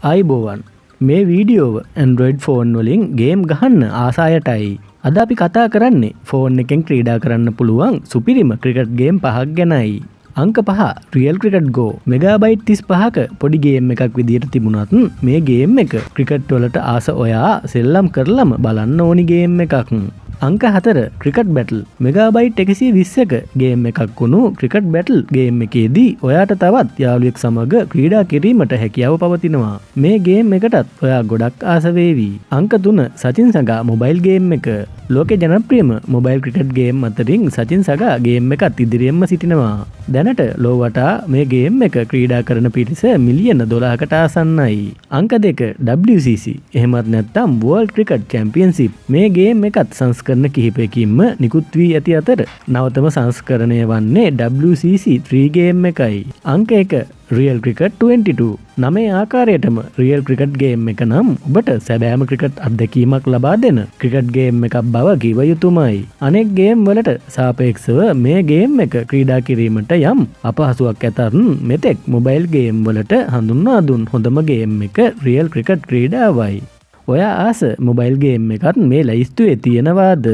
ආයිබෝවන් මේ වීඩියෝව Android phone වලින් game ගහන්න ආසායටයි. අද අපි කතා කරන්නේ ෆෝන් එකෙන් ක්‍රීඩා කරන්න පුළුවන් සුපිරිම ක්‍රිකට් ගේම් 5ක් ගැනයි. අංක 5 Real Cricket Go මෙගාබයිට් 35ක පොඩි ගේම් එකක් විදියට තිබුණත් මේ ගේම් එක ක්‍රිකට් වලට ආස ඔයා සෙල්ලම් කරලම බලන්න ඕනි ගේම් එකක්. අංක 4 ක්‍රිකට් බැටල් මෙගාබයිට් 120ක ගේම් එකක් වුණු ක්‍රිකට් බැටල් ගේම් එකේදී ඔයාට තවත් යාළුවෙක් සමග ක්‍රීඩා කිරීමට හැකියාව පවතිනවා. මේ ගේම් එකටත් ඔයා ගොඩක් ආස වේවි. අංක 3 සචින් සගා මොබයිල් ගේම් එක ලෝකේ ජනප්‍රියම මොබයිල් ක්‍රිකට් ගේම් අතරින් සචින් සගා ගේම් එකත් ඉදිරියෙන්ම සිටිනවා. දැනට ලෝ වටා මේ ගේම් එක ක්‍රීඩා කරන පිරිස මිලියන 12කට ආසන්නයි. අංක 2 WCC එහෙමත් නැත්නම් World Cricket Championship මේ ගේම් එකත් සංස්කරණ කිහිපයකින්ම නිකුත් වී ඇති අතර නවතම සංස්කරණය වන්නේ WCC 3 ගේම් එකයි. අංක 1 Real Cricket 22 නමේ ආකාරයටම Real Cricket ගේම් එක නම් ඔබට සැබෑම ක්‍රිකට් අත්දැකීමක් ලබා දෙන ක්‍රිකට් ගේම් එකක් බව කිව යුතුමයි. අනෙක් ගේම් වලට සාපේක්ෂව මේ ගේම් එක ක්‍රීඩා කිරීමට යම් අපහසුයක් ඇතත් මෙතෙක් මොබයිල් ගේම් වලට හඳුන්වා දුන් හොඳම ගේම් එක Real Cricket ක්‍රීඩාවයි. ඔයා ආස මොබයිල් ගේම් එකත් මේ ලයිස්තුවේ තියෙනවාද?